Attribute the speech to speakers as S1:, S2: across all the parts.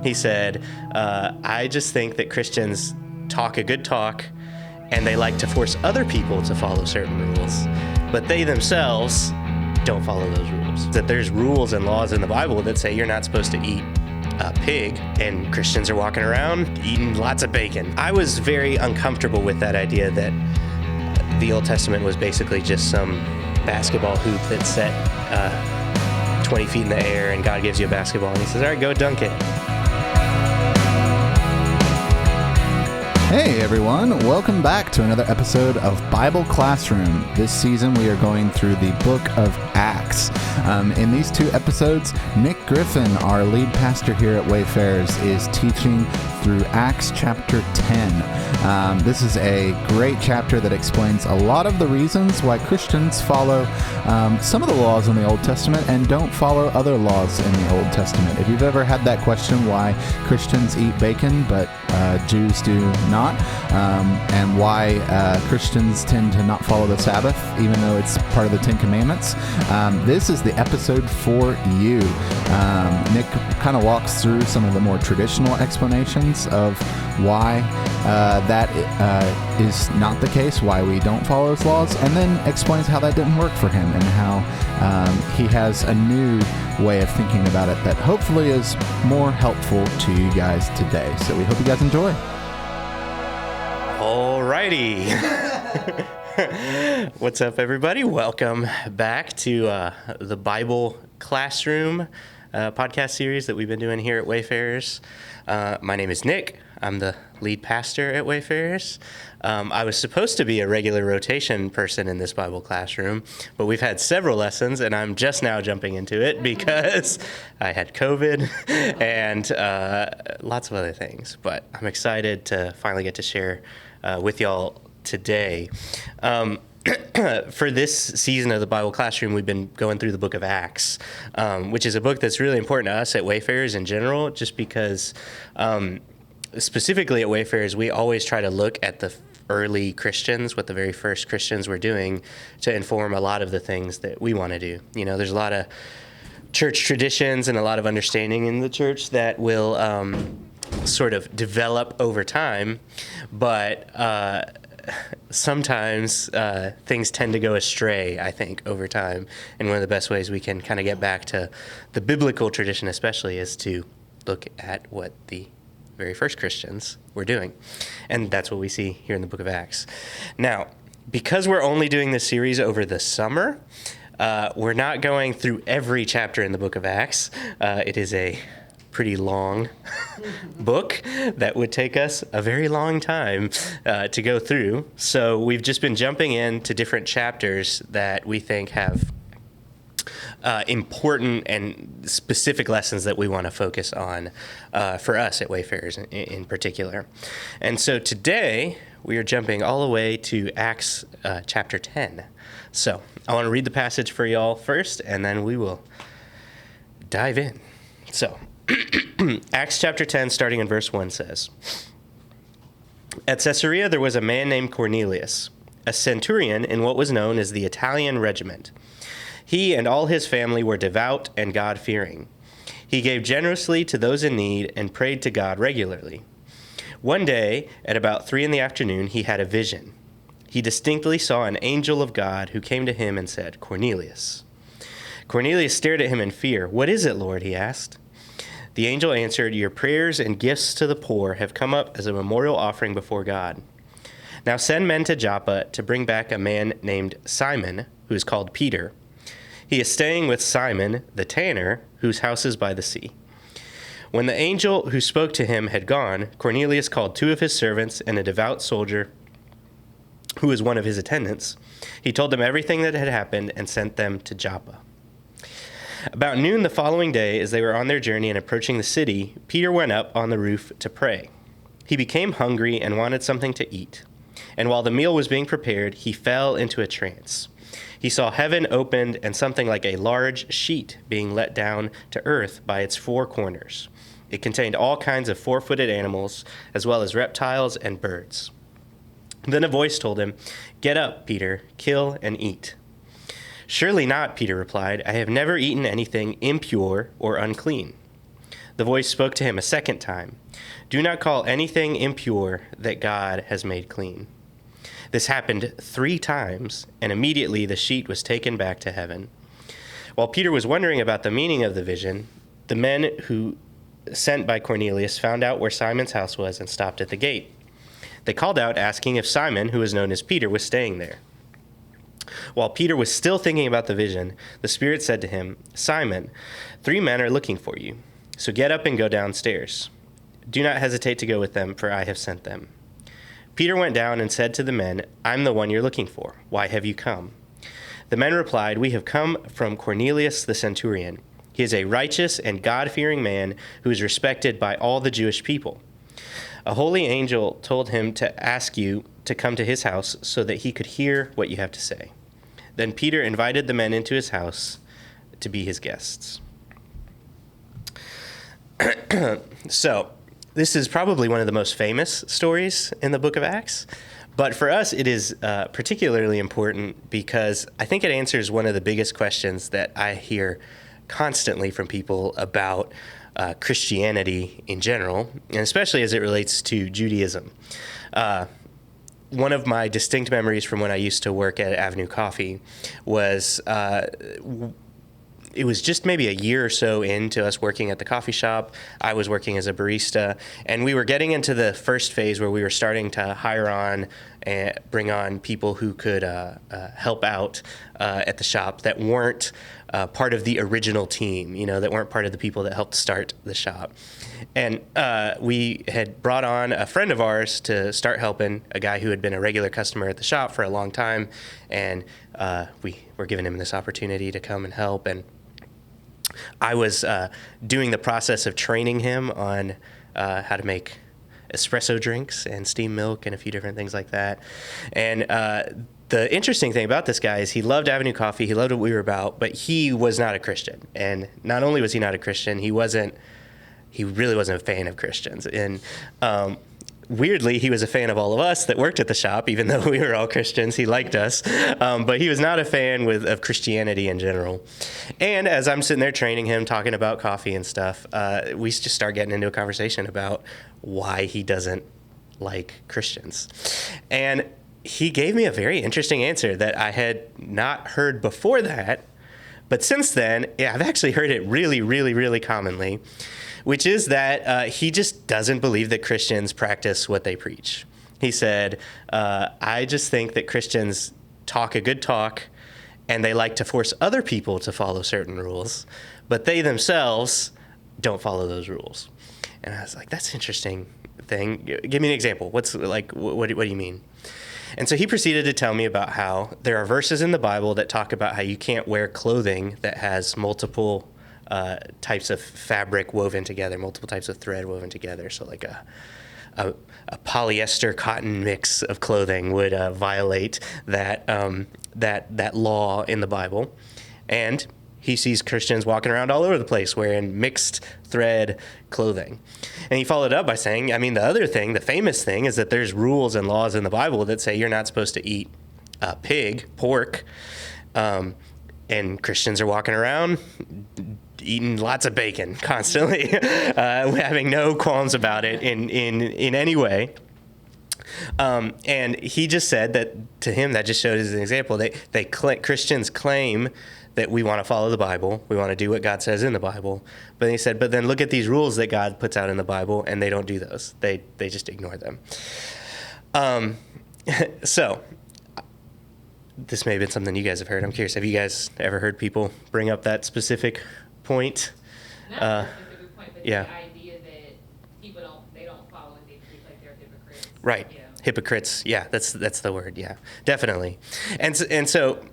S1: He said, I just think that Christians talk a good talk, and they like to force other people to follow certain rules, but they themselves don't follow those rules. That there's rules and laws in the Bible that say you're not supposed to eat pig, and Christians are walking around eating lots of bacon. I was very uncomfortable with that idea that the Old Testament was basically just some basketball hoop that's set 20 feet in the air, and God gives you a basketball and he says, all right, go dunk it.
S2: Hey everyone, welcome back to another episode of Bible Classroom. This season we are going through the book of Acts. In these two episodes, Nick Griffin, our lead pastor here at Wayfarers, is teaching through Acts chapter 10. This is a great chapter that explains a lot of the reasons why Christians follow some of the laws in the Old Testament and don't follow other laws in the Old Testament. If you've ever had that question, why Christians eat bacon but Jews do not, and why Christians tend to not follow the Sabbath, even though it's part of the Ten Commandments, this is the episode for you. Nick kind of walks through some of the more traditional explanations of why that is not the case, why we don't follow his laws, and then explains how that didn't work for him and how he has a new way of thinking about it that hopefully is more helpful to you guys today. So we hope you guys enjoy.
S1: Alrighty. What's up, everybody? Welcome back to the Bible Classroom podcast series that we've been doing here at Wayfarers. My name is Nick. I'm the lead pastor at Wayfarers. I was supposed to be a regular rotation person in this Bible classroom, but we've had several lessons, and I'm just now jumping into it because I had COVID and lots of other things. But I'm excited to finally get to share with y'all today. For this season of the Bible Classroom, we've been going through the book of Acts, which is a book that's really important to us at Wayfarers in general, just because specifically at Wayfarers, we always try to look at the early Christians, what the very first Christians were doing, to inform a lot of the things that we want to do. You know, there's a lot of church traditions and a lot of understanding in the church that will sort of develop over time, but sometimes things tend to go astray, I think, over time. And one of the best ways we can kind of get back to the biblical tradition especially is to look at what the very first Christians were doing. And that's what we see here in the book of Acts. Now, because we're only doing this series over the summer, we're not going through every chapter in the book of Acts. It is a pretty long book that would take us a very long time to go through. So we've just been jumping into different chapters that we think have important and specific lessons that we want to focus on for us at Wayfarers in particular. And so today we are jumping all the way to Acts chapter 10. So I want to read the passage for y'all first, and then we will dive in. So Acts chapter 10, starting in verse 1 says, At Caesarea there was a man named Cornelius, a centurion in what was known as the Italian regiment. He and all his family were devout and God-fearing. He gave generously to those in need and prayed to God regularly. One day, at about 3 p.m, he had a vision. He distinctly saw an angel of God who came to him and said, Cornelius. Cornelius stared at him in fear. What is it, Lord? He asked. The angel answered, Your prayers and gifts to the poor have come up as a memorial offering before God. Now send men to Joppa to bring back a man named Simon, who is called Peter. He is staying with Simon, the tanner, whose house is by the sea. When the angel who spoke to him had gone, Cornelius called 2 of his servants and a devout soldier who was one of his attendants. He told them everything that had happened and sent them to Joppa. About noon the following day, as they were on their journey and approaching the city, Peter went up on the roof to pray. He became hungry and wanted something to eat. And while the meal was being prepared, he fell into a trance. He saw heaven opened and something like a large sheet being let down to earth by its 4 corners. It contained all kinds of 4-footed animals, as well as reptiles and birds. Then a voice told him, Get up, Peter, kill and eat. Surely not, Peter replied. I have never eaten anything impure or unclean. The voice spoke to him a second time. Do not call anything impure that God has made clean. This happened 3 times, and immediately the sheet was taken back to heaven. While Peter was wondering about the meaning of the vision, the men who sent by Cornelius found out where Simon's house was and stopped at the gate. They called out, asking if Simon, who was known as Peter, was staying there. While Peter was still thinking about the vision, the Spirit said to him, Simon, 3 men are looking for you. So get up and go downstairs. Do not hesitate to go with them, for I have sent them. Peter went down and said to the men, I'm the one you're looking for. Why have you come? The men replied, We have come from Cornelius the centurion. He is a righteous and God-fearing man who is respected by all the Jewish people. A holy angel told him to ask you to come to his house so that he could hear what you have to say. Then Peter invited the men into his house to be his guests. So, this is probably one of the most famous stories in the book of Acts. But for us, it is particularly important because I think it answers one of the biggest questions that I hear constantly from people about Christianity in general, and especially as it relates to Judaism. One of my distinct memories from when I used to work at Avenue Coffee was it was just maybe a year or so into us working at the coffee shop. I was working as a barista, and we were getting into the first phase where we were starting to hire on and bring on people who could help out at the shop that weren't part of the original team, that weren't part of the people that helped start the shop. And we had brought on a friend of ours to start helping, a guy who had been a regular customer at the shop for a long time, and we were giving him this opportunity to come and help. And I was doing the process of training him on how to make espresso drinks and steam milk and a few different things like that. And the interesting thing about this guy is he loved Avenue Coffee. He loved what we were about, but he was not a Christian. And not only was he not a Christian, he really wasn't a fan of Christians. And weirdly, he was a fan of all of us that worked at the shop, even though we were all Christians. He liked us, but he was not a fan of Christianity in general. And as I'm sitting there training him, talking about coffee and stuff, we just start getting into a conversation about why he doesn't like Christians. And he gave me a very interesting answer that I had not heard before that, but since then, I've actually heard it really, really, really commonly, which is that he just doesn't believe that Christians practice what they preach. He said, I just think that Christians talk a good talk, and they like to force other people to follow certain rules, but they themselves don't follow those rules. And I was like, that's an interesting thing. Give me an example. What do you mean? And so he proceeded to tell me about how there are verses in the Bible that talk about how you can't wear clothing that has multiple types of fabric woven together, multiple types of thread woven together. So like a polyester cotton mix of clothing would violate that law in the Bible. And he sees Christians walking around all over the place wearing mixed thread clothing. And he followed up by saying, the famous thing is that there's rules and laws in the Bible that say you're not supposed to eat pork, and Christians are walking around eating lots of bacon constantly, having no qualms about it in any way. And he just said that to him, that just showed as an example. Christians claim that we want to follow the Bible, we want to do what God says in the Bible. But he said, but then look at these rules that God puts out in the Bible, and they don't do those. They just ignore them. So this may have been something you guys have heard. I'm curious, have you guys ever heard people bring up that specific point?
S3: Not a specific point, but
S1: yeah.
S3: The idea that people don't follow what they preach, like they're hypocrites.
S1: Right.
S3: You know?
S1: Hypocrites. Yeah, that's the word. Yeah, definitely. And so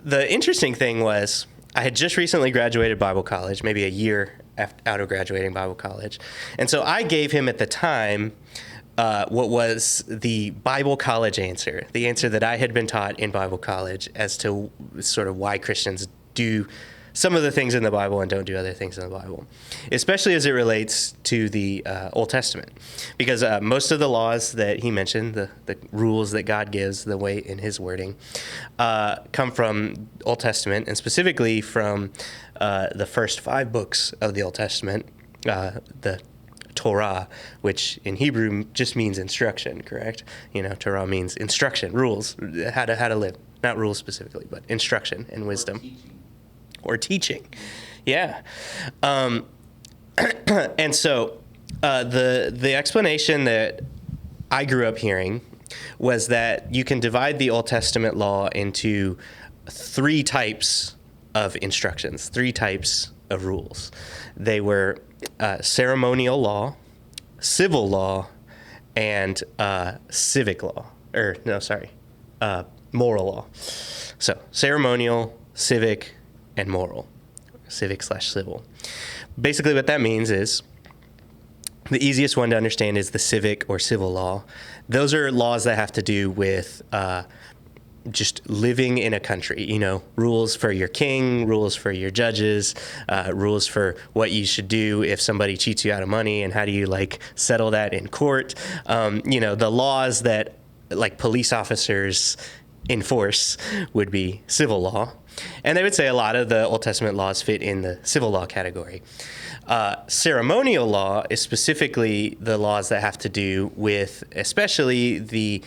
S1: the interesting thing was I had just recently graduated Bible college, maybe a year out of graduating Bible college. And so I gave him at the time what was the Bible college answer, the answer that I had been taught in Bible college as to sort of why Christians do some of the things in the Bible and don't do other things in the Bible, especially as it relates to the Old Testament. Because most of the laws that he mentioned, the rules that God gives, the way in his wording, come from Old Testament, and specifically from the first 5 books of the Old Testament, the Torah, which in Hebrew just means instruction, correct? Torah means instruction, rules, how to live. Not rules specifically, but instruction and wisdom. Or teaching. Yeah. And so the explanation that I grew up hearing was that you can divide the Old Testament law into three types of instructions, three types of rules. They were ceremonial law, civil law, and civic law. Moral law. So ceremonial, civic, and moral. Civic/civil. Basically what that means is the easiest one to understand is the civic or civil law. Those are laws that have to do with just living in a country, rules for your king, rules for your judges, rules for what you should do if somebody cheats you out of money and how do you settle that in court. The laws that police officers enforce would be civil law. And they would say a lot of the Old Testament laws fit in the civil law category. Ceremonial law is specifically the laws that have to do with especially the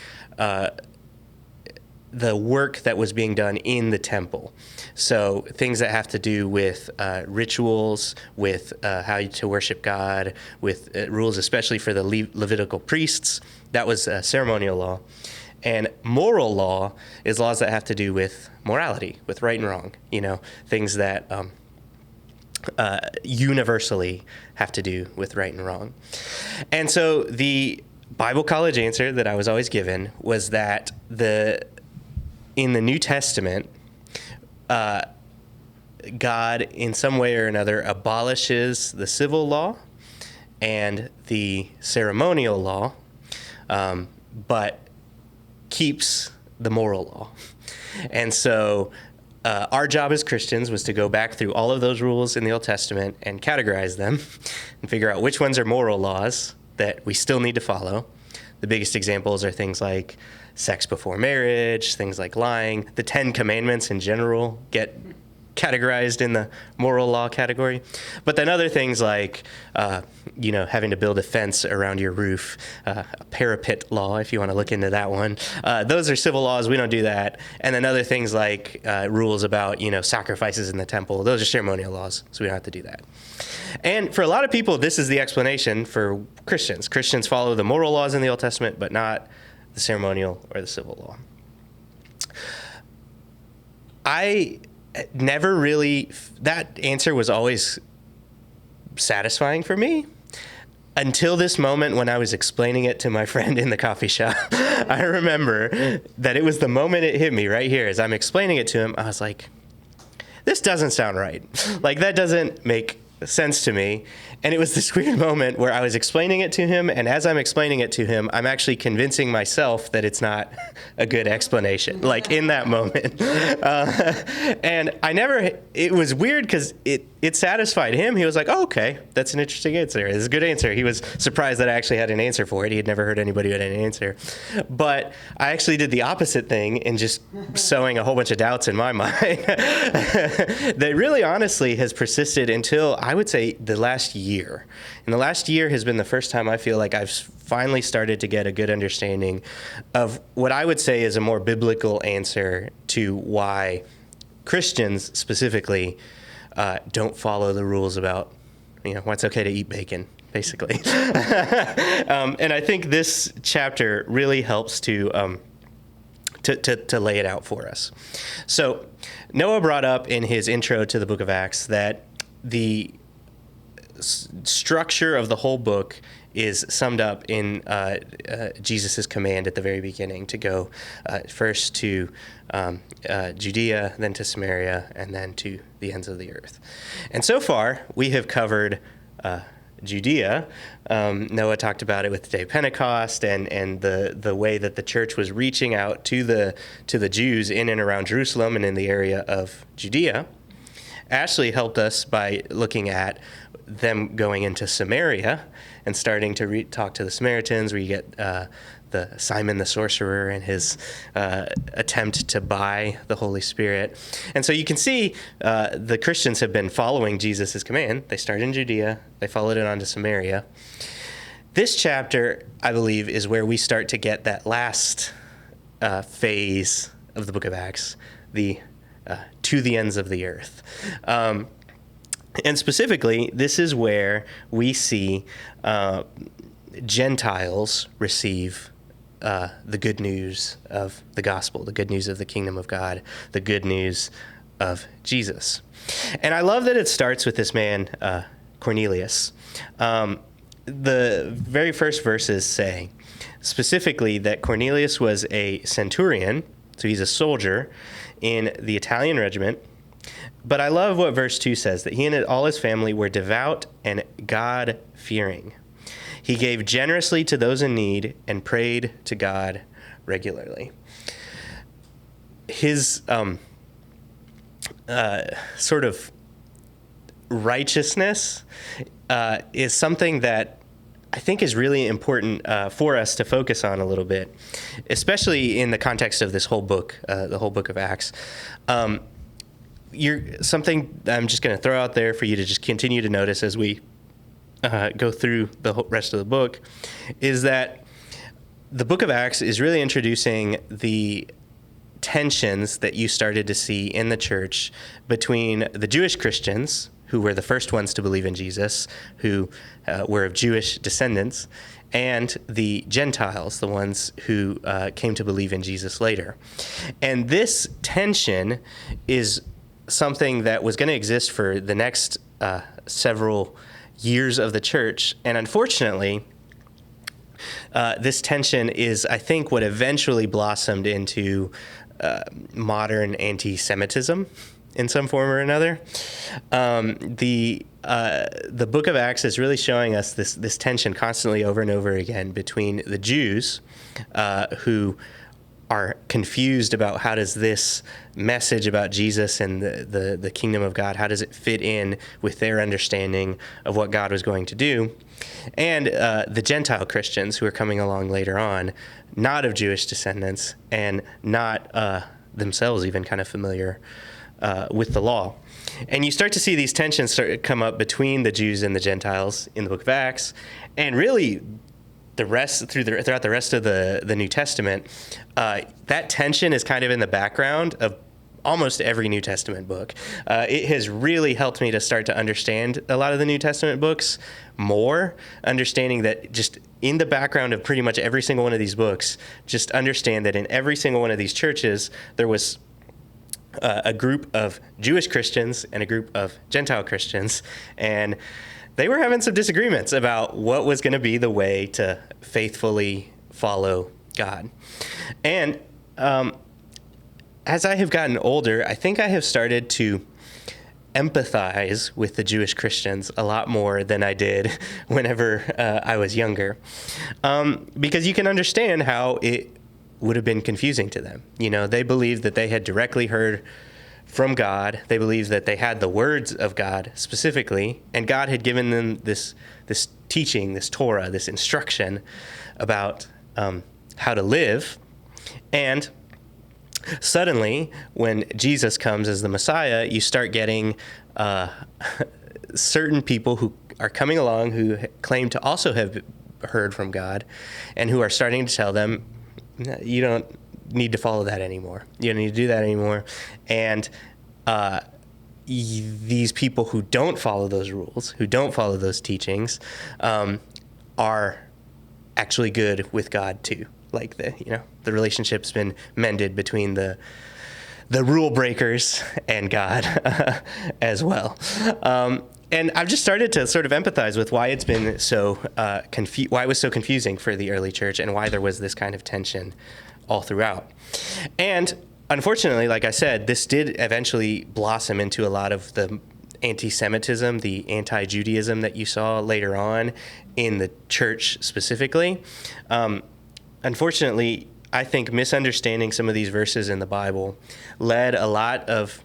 S1: work that was being done in the temple. So things that have to do with rituals, with how to worship God, with rules especially for the Levitical priests. That was ceremonial law. And moral law is laws that have to do with morality, with right and wrong, things that universally have to do with right and wrong. And so the Bible college answer that I was always given was that in the New Testament, God in some way or another abolishes the civil law and the ceremonial law, but keeps the moral law. And so our job as Christians was to go back through all of those rules in the Old Testament and categorize them and figure out which ones are moral laws that we still need to follow. The biggest examples are things like sex before marriage, things like lying. The 10 Commandments in general get categorized in the moral law category. But then other things like, having to build a fence around your roof, a parapet law, if you want to look into that one. Those are civil laws. We don't do that. And then other things like rules about, sacrifices in the temple. Those are ceremonial laws, so we don't have to do that. And for a lot of people, this is the explanation for Christians. Christians follow the moral laws in the Old Testament, but not the ceremonial or the civil law. That answer was always satisfying for me until this moment when I was explaining it to my friend in the coffee shop. I remember that it was the moment it hit me right here. As I'm explaining it to him, I was like, this doesn't sound right. That doesn't make sense to me. And it was this weird moment where I was explaining it to him, and as I'm explaining it to him, I'm actually convincing myself that it's not a good explanation, in that moment. And it was weird because it satisfied him. He was like, oh, okay, that's an interesting answer. It's a good answer. He was surprised that I actually had an answer for it. He had never heard anybody who had an answer. But I actually did the opposite thing in just sowing a whole bunch of doubts in my mind that really honestly has persisted until, I would say, the last year. And the last year has been the first time I feel like I've finally started to get a good understanding of what I would say is a more biblical answer to why Christians specifically don't follow the rules about, why it's okay to eat bacon, basically. And I think this chapter really helps to lay it out for us. So Noah brought up in his intro to the book of Acts that the structure of the whole book is summed up in Jesus' command at the very beginning to go first to Judea, then to Samaria, and then to the ends of the earth. And so far, we have covered Judea. Noah talked about it with the day of Pentecost and the way that the church was reaching out to the Jews in and around Jerusalem and in the area of Judea. Ashley helped us by looking at them going into Samaria and starting to talk to the Samaritans, where you get the Simon the sorcerer and his attempt to buy the Holy Spirit. And so you can see the Christians have been following Jesus' command. They started in Judea, they followed it on to Samaria. This chapter, I believe, is where we start to get that last phase of the book of Acts, the to the ends of the earth. And specifically, this is where we see Gentiles receive the good news of the gospel, the good news of the kingdom of God, the good news of Jesus. And I love that it starts with this man, Cornelius. The very first verses say specifically that Cornelius was a centurion, so he's a soldier in the Italian regiment. But I love what verse 2 says, that he and all his family were devout and God-fearing. He gave generously to those in need and prayed to God regularly. His sort of righteousness is something that I think is really important for us to focus on a little bit, especially in the context of this whole book, the whole book of Acts. Something I'm just going to throw out there for you to just continue to notice as we go through the rest of the book, is that the book of Acts is really introducing the tensions that you started to see in the church between the Jewish Christians, who were the first ones to believe in Jesus, who were of Jewish descendants, and the Gentiles, the ones who came to believe in Jesus later. And this tension is something that was going to exist for the next several years of the church. And unfortunately, this tension is, I think, what eventually blossomed into modern anti-Semitism in some form or another. The book of Acts is really showing us this tension constantly over and over again between the Jews who are confused about how does this message about Jesus and the kingdom of God, how does it fit in with their understanding of what God was going to do, and the Gentile Christians who are coming along later on, not of Jewish descendants and not themselves even kind of familiar with the law. And you start to see these tensions start to come up between the Jews and the Gentiles in the book of Acts, and really throughout the rest of the New Testament. That tension is kind of in the background of almost every New Testament book. It has really helped me to start to understand a lot of the New Testament books more, understanding that just in the background of pretty much every single one of these books, just understand that in every single one of these churches, there was a group of Jewish Christians and a group of Gentile Christians, and they were having some disagreements about what was going to be the way to faithfully follow God. And as I have gotten older, I think I have started to empathize with the Jewish Christians a lot more than I did whenever I was younger, because you can understand how it would have been confusing to them. You know, they believed that they had directly heard from God. They believed that they had the words of God specifically, and God had given them this teaching, this Torah, this instruction about how to live. And suddenly, when Jesus comes as the Messiah, you start getting certain people who are coming along who claim to also have heard from God, and who are starting to tell them, you don't need to follow that anymore. You don't need to do that anymore. And these people who don't follow those rules, who don't follow those teachings, are actually good with God too. Like the relationship's been mended between the rule breakers and God as well. And I've just started to sort of empathize with why it's been so why it was so confusing for the early church, and why there was this kind of tension all throughout. And unfortunately, like I said, this did eventually blossom into a lot of the anti-Semitism, the anti-Judaism that you saw later on in the church specifically. Unfortunately, I think misunderstanding some of these verses in the Bible led a lot of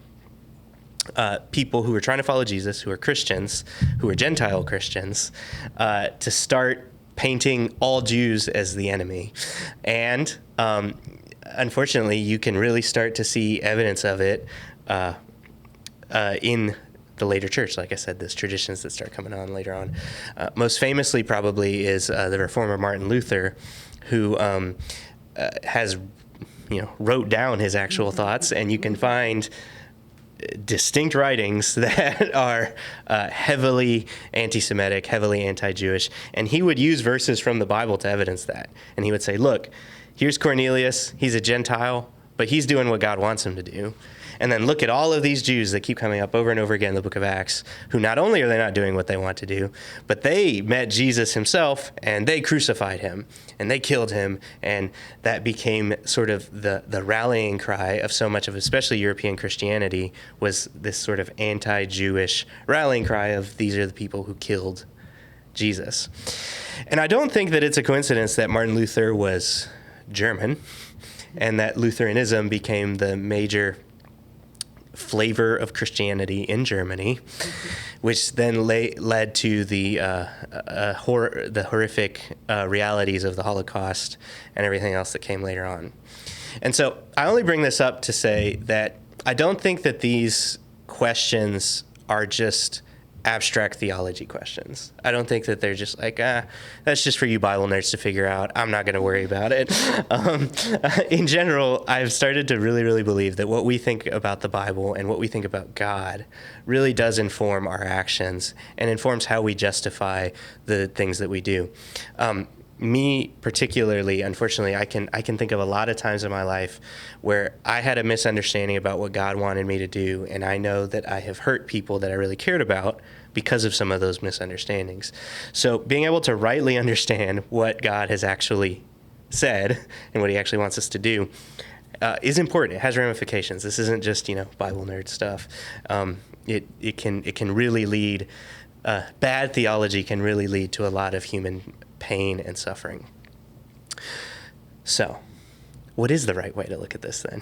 S1: people who are trying to follow Jesus, who are Christians, who are Gentile Christians, to start painting all Jews as the enemy. And unfortunately, you can really start to see evidence of it in the later church. Like I said, there's traditions that start coming on later on. Most famously probably is the reformer Martin Luther, who has, wrote down his actual thoughts, and you can find distinct writings that are heavily anti-Semitic, heavily anti-Jewish, and he would use verses from the Bible to evidence that. And he would say, look, here's Cornelius, he's a Gentile, but he's doing what God wants him to do. And then look at all of these Jews that keep coming up over and over again in the book of Acts, who not only are they not doing what they want to do, but they met Jesus himself, and they crucified him, and they killed him, and that became sort of the rallying cry of so much of especially European Christianity, was this sort of anti-Jewish rallying cry of these are the people who killed Jesus. And I don't think that it's a coincidence that Martin Luther was German, and that Lutheranism became the major flavor of Christianity in Germany, which then led to the horrific realities of the Holocaust and everything else that came later on. And so I only bring this up to say that I don't think that these questions are just abstract theology questions. I don't think that they're just like, that's just for you Bible nerds to figure out. I'm not going to worry about it. In general, I've started to really, really believe that what we think about the Bible and what we think about God really does inform our actions and informs how we justify the things that we do. Me particularly, unfortunately, I can think of a lot of times in my life where I had a misunderstanding about what God wanted me to do, and I know that I have hurt people that I really cared about because of some of those misunderstandings. So being able to rightly understand what God has actually said and what he actually wants us to do is important. It has ramifications. This isn't just, Bible nerd stuff. It can really lead, bad theology can really lead to a lot of human pain and suffering. So, what is the right way to look at this then?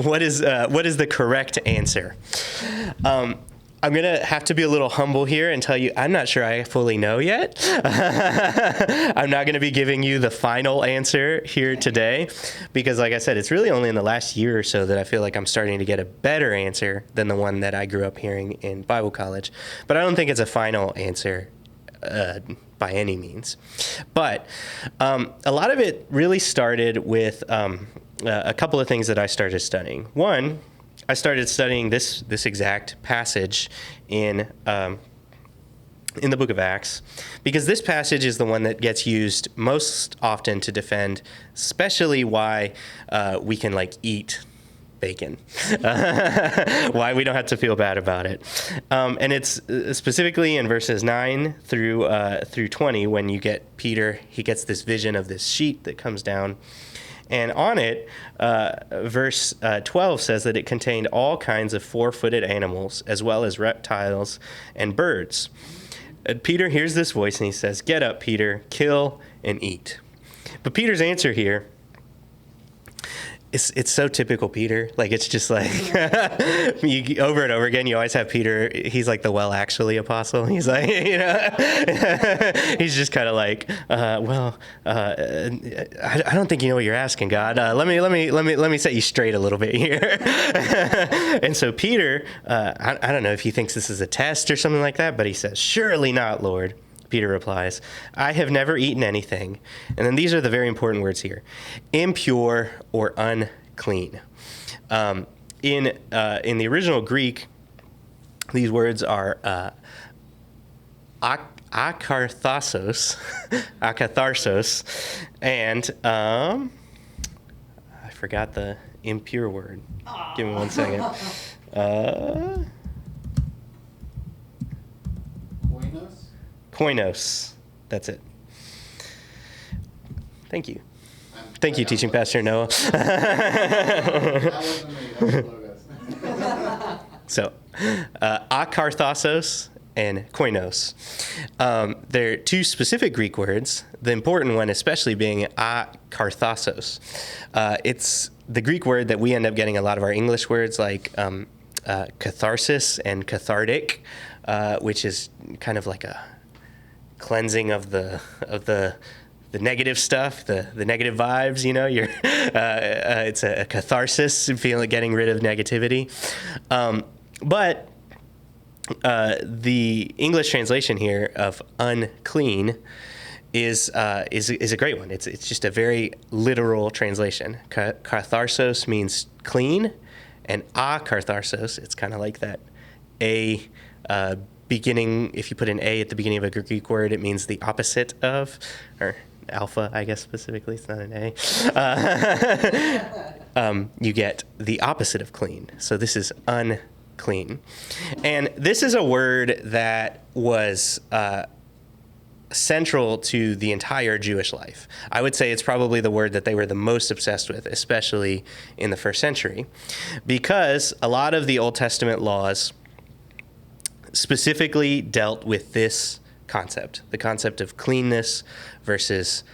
S1: What is the correct answer? I'm going to have to be a little humble here and tell you I'm not sure I fully know yet. I'm not going to be giving you the final answer here today because, like I said, it's really only in the last year or so that I feel like I'm starting to get a better answer than the one that I grew up hearing in Bible college. But I don't think it's a final answer by any means. But a lot of it really started with a couple of things that I started studying. One, I started studying this exact passage in the book of Acts, because this passage is the one that gets used most often to defend, especially why we can eat bacon, why we don't have to feel bad about it. And it's specifically in verses 9 through 20 when you get Peter, he gets this vision of this sheet that comes down. And on it, verse 12 says that it contained all kinds of four-footed animals, as well as reptiles and birds. And Peter hears this voice, and he says, "Get up, Peter, kill and eat." But Peter's answer here, it's so typical Peter. It's just over and over again, you always have Peter. He's like the well, actually apostle. He's like, he's just kind of I don't think you know what you're asking, God. Let me set you straight a little bit here. And so Peter, I don't know if he thinks this is a test or something like that, but he says, "Surely not, Lord." Peter replies, "I have never eaten anything." And then these are the very important words here: impure or unclean. In the original Greek, these words are akatharsos, and I forgot the impure word. Give me 1 second. Koinos. That's it. Thank you. Thank you, teaching pastor Noah. So, akarthasos and koinos. They're two specific Greek words, the important one especially being akarthasos. It's the Greek word that we end up getting a lot of our English words like catharsis and cathartic, which is kind of like a cleansing of the negative stuff, the negative vibes. You're it's a catharsis, getting rid of negativity. But the English translation here of unclean is a great one. It's just a very literal translation. Katharsos means clean, and akatharsos, it's kind of like that beginning. If you put an a at the beginning of a Greek word, it means the opposite of, or alpha, I guess specifically. It's not an a. You get the opposite of clean. So this is unclean, and this is a word that was central to the entire Jewish life. I would say it's probably the word that they were the most obsessed with, especially in the first century, because a lot of the Old Testament laws specifically dealt with this concept, the concept of cleanness versus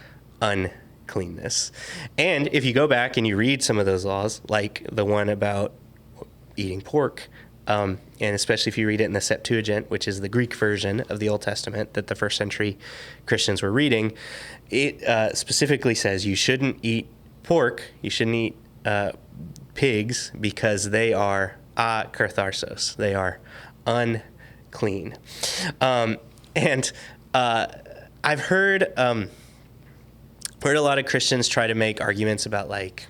S1: uncleanness. And if you go back and you read some of those laws, like the one about eating pork, and especially if you read it in the Septuagint, which is the Greek version of the Old Testament that the first century Christians were reading, it specifically says you shouldn't eat pork, you shouldn't eat pigs, because they are akatharsos, they are unclean. And I've heard a lot of Christians try to make arguments about like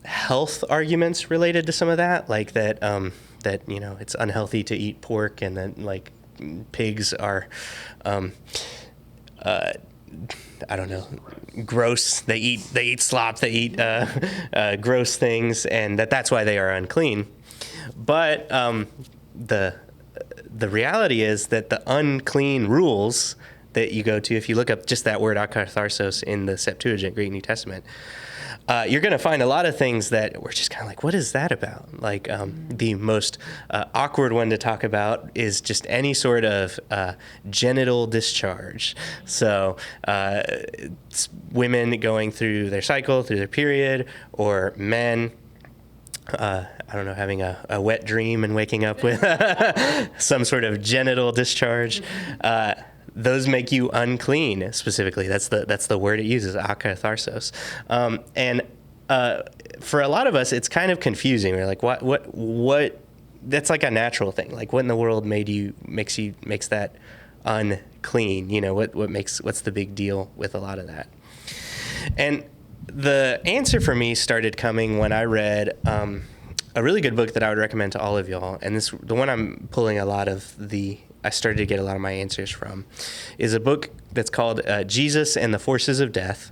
S1: health arguments related to some of that, like that it's unhealthy to eat pork, and that like pigs are I don't know, gross. They eat slop. They eat gross things, and that's why they are unclean. But the reality is that the unclean rules that you go to, if you look up just that word akatharsos in the Septuagint, Greek New Testament, you're going to find a lot of things that we're just kind of like, what is that about? Like the most awkward one to talk about is just any sort of genital discharge. So it's women going through their cycle, through their period, or men, I don't know, having a wet dream and waking up with some sort of genital discharge. Those make you unclean, specifically. That's the word it uses, akatharsos. And for a lot of us, it's kind of confusing. We're like, what? That's like a natural thing. Like, what in the world makes that unclean? What's the big deal with a lot of that? And the answer for me started coming when I read a really good book that I would recommend to all of y'all, and the one I'm pulling I started to get a lot of my answers from, is a book that's called Jesus and the Forces of Death,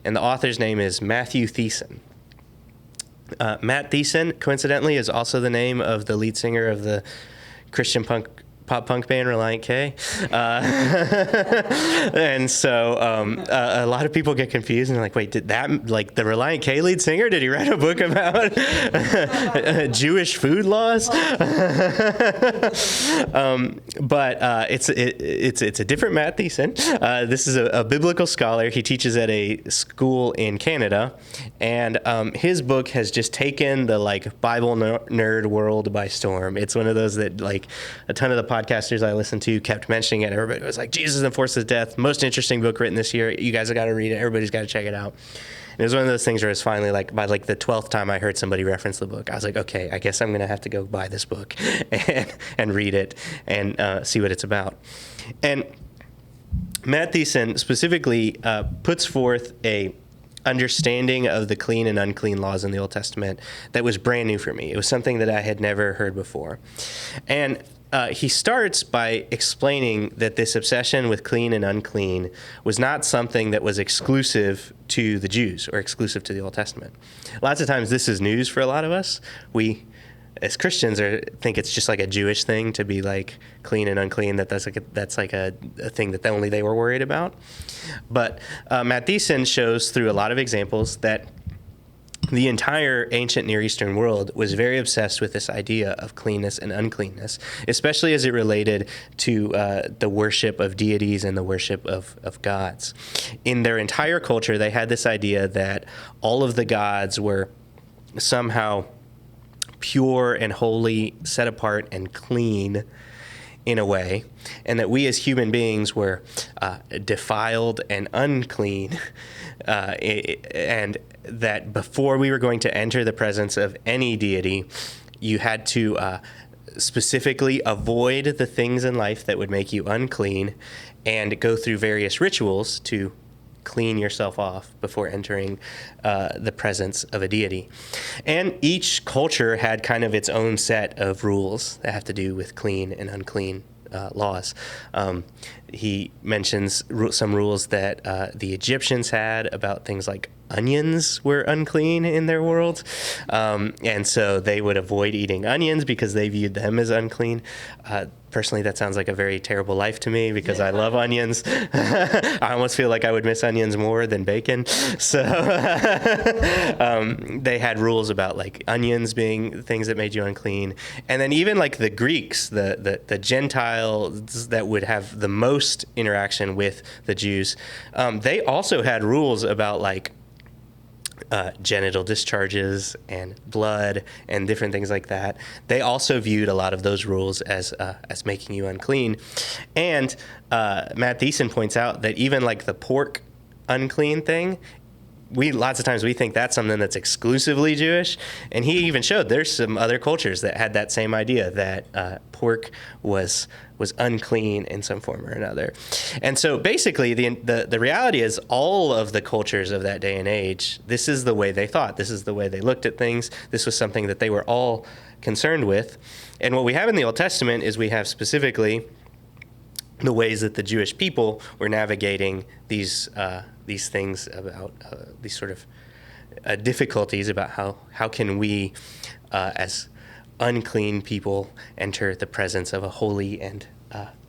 S1: and the author's name is Matthew Thiessen. Matt Thiessen, coincidentally, is also the name of the lead singer of the Christian pop punk band Relient K. And so a lot of people get confused and they're like, wait, did that, like the Relient K lead singer, did he write a book about Jewish food laws? But it's a different Matt Thiessen. This is a biblical scholar. He teaches at a school in Canada, and his book has just taken the like Bible nerd world by storm. It's one of those that like a ton of the podcasters I listened to kept mentioning it. Everybody was like, Jesus and the Forces of Death, most interesting book written this year. You guys have got to read it. Everybody's got to check it out. And it was one of those things where it's finally like, by like the 12th time I heard somebody reference the book, I was like, okay, I guess I'm going to have to go buy this book and read it and see what it's about. And Matt Thiessen specifically puts forth a understanding of the clean and unclean laws in the Old Testament that was brand new for me. It was something that I had never heard before. And he starts by explaining that this obsession with clean and unclean was not something that was exclusive to the Jews or exclusive to the Old Testament. Lots of times this is news for a lot of us. We, as Christians, think it's just like a Jewish thing to be like clean and unclean, that's like a thing that only they were worried about. But Matt Thiessen shows through a lot of examples that the entire ancient Near Eastern world was very obsessed with this idea of cleanness and uncleanness, especially as it related to the worship of deities and the worship of gods. In their entire culture, they had this idea that all of the gods were somehow pure and holy, set apart and clean in a way, and that we as human beings were defiled and unclean, and that before we were going to enter the presence of any deity, you had to specifically avoid the things in life that would make you unclean and go through various rituals to clean yourself off before entering the presence of a deity. And each culture had kind of its own set of rules that have to do with clean and unclean laws. He mentions some rules that the Egyptians had about things like onions were unclean in their world. And so they would avoid eating onions because they viewed them as unclean. Personally, that sounds like a very terrible life to me because I love onions. I almost feel like I would miss onions more than bacon. So they had rules about like onions being things that made you unclean. And then even like the Greeks, the Gentiles that would have the most interaction with the Jews, they also had rules about like genital discharges and blood and different things like that. They also viewed a lot of those rules as making you unclean. And Matt Thiessen points out that even like the pork unclean thing, lots of times we think that's something that's exclusively Jewish. And he even showed there's some other cultures that had that same idea that pork was unclean in some form or another. And so basically the reality is all of the cultures of that day and age, this is the way they thought. This is the way they looked at things. This was something that they were all concerned with. And what we have in the Old Testament is we have specifically the ways that the Jewish people were navigating these things about these sort of difficulties about how can we as unclean people enter the presence of a holy and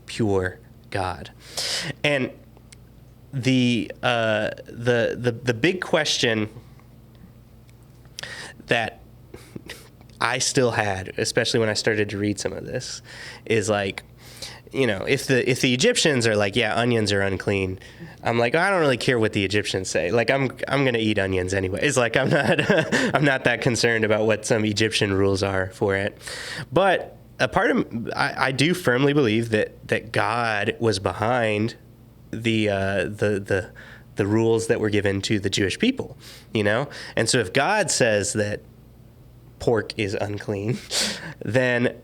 S1: pure God. And the big question that I still had, especially when I started to read some of this, is like, you know, if the Egyptians are like, yeah, onions are unclean, I'm like, I don't really care what the Egyptians say. Like, I'm gonna eat onions anyway. It's like I'm not that concerned about what some Egyptian rules are for it. But a part of I do firmly believe that God was behind the rules that were given to the Jewish people, you know. And so if God says that pork is unclean, then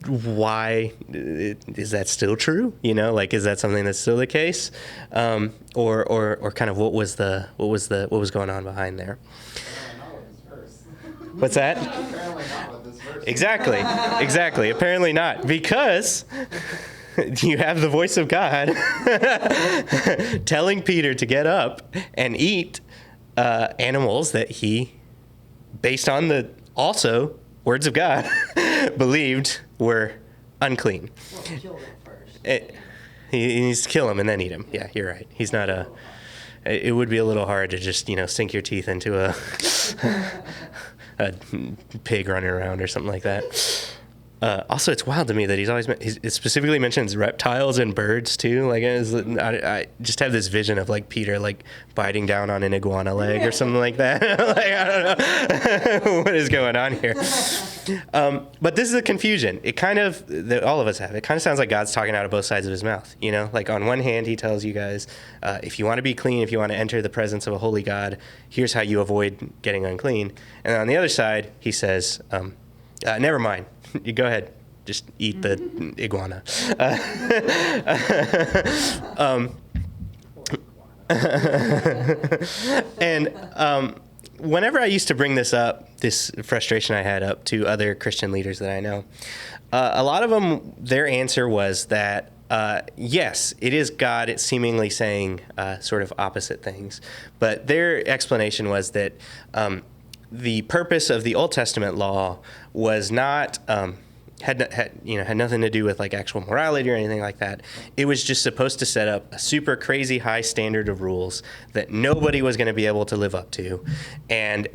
S1: why is that still true? You know, like, is that something that's still the case, or kind of what was going on behind there? What's that?
S2: Apparently not with this verse.
S1: Exactly. Apparently not, because you have the voice of God telling Peter to get up and eat animals that he, based on the also words of God, believed were unclean.
S4: Well, kill them first.
S1: He needs to kill them and then eat them. Yeah, you're right. He's not a. It would be a little hard to just sink your teeth into a pig running around or something like that. Also, it's wild to me that it specifically mentions reptiles and birds too. Like, I just have this vision of like Peter like biting down on an iguana leg or something like that. Like, I don't know what is going on here. But this is a confusion. It kind of, that all of us have. It kind of sounds like God's talking out of both sides of his mouth. You know, like on one hand, he tells you guys, if you want to be clean, if you want to enter the presence of a holy God, here's how you avoid getting unclean. And on the other side, he says, never mind. You go ahead, just eat the iguana. And whenever I used to bring this frustration I had up to other Christian leaders that I know, a lot of them, their answer was that, yes, it is God. It's seemingly saying sort of opposite things. But their explanation was that the purpose of the Old Testament law was not had nothing to do with like actual morality or anything like that. It was just supposed to set up a super crazy high standard of rules that nobody was going to be able to live up to, and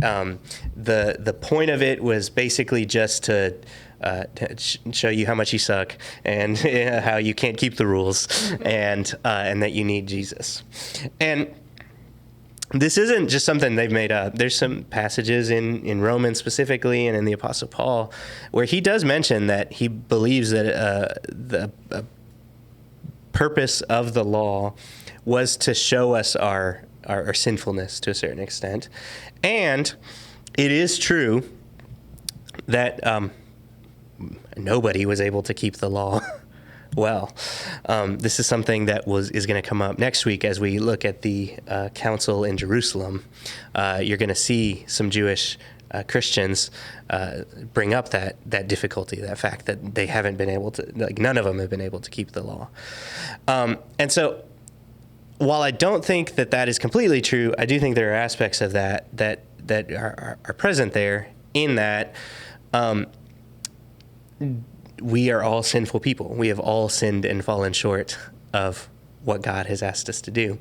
S1: the point of it was basically just to show you how much you suck and how you can't keep the rules, and that you need Jesus. And this isn't just something they've made up. There's some passages in Romans specifically and in the Apostle Paul where he does mention that he believes that the purpose of the law was to show us our sinfulness to a certain extent. And it is true that nobody was able to keep the law well. This is something that is going to come up next week as we look at the council in Jerusalem. You're going to see some Jewish Christians bring up that difficulty, that fact that they haven't been able to, like none of them have been able to keep the law. And so while I don't think that is completely true, I do think there are aspects of that are present there in that we are all sinful people. We have all sinned and fallen short of what God has asked us to do.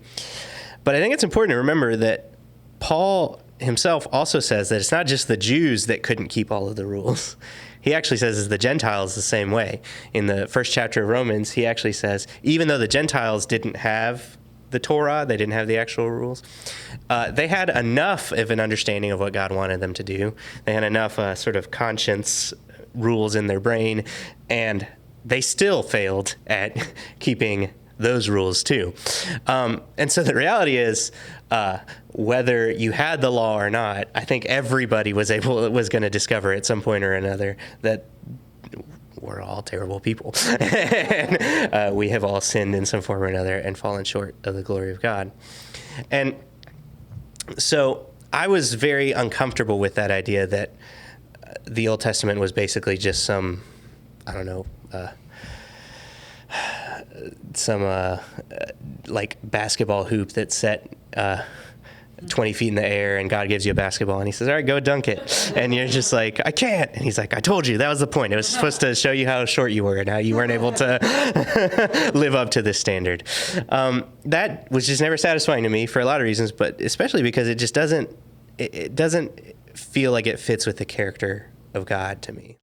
S1: But I think it's important to remember that Paul himself also says that it's not just the Jews that couldn't keep all of the rules. He actually says it's the Gentiles the same way. In the first chapter of Romans, he actually says, even though the Gentiles didn't have the Torah, they didn't have the actual rules, they had enough of an understanding of what God wanted them to do. They had enough sort of conscience rules in their brain, and they still failed at keeping those rules too. And so the reality is, whether you had the law or not, I think everybody was going to discover at some point or another that we're all terrible people. And we have all sinned in some form or another and fallen short of the glory of God. And so I was very uncomfortable with that idea that the Old Testament was basically just some like basketball hoop that's set 20 feet in the air, and God gives you a basketball and he says, all right, go dunk it. And you're just like, I can't. And he's like, I told you, that was the point. It was supposed to show you how short you were and how you weren't able to live up to this standard. That was just never satisfying to me for a lot of reasons, but especially because it just doesn't feel like it fits with the character of God to me.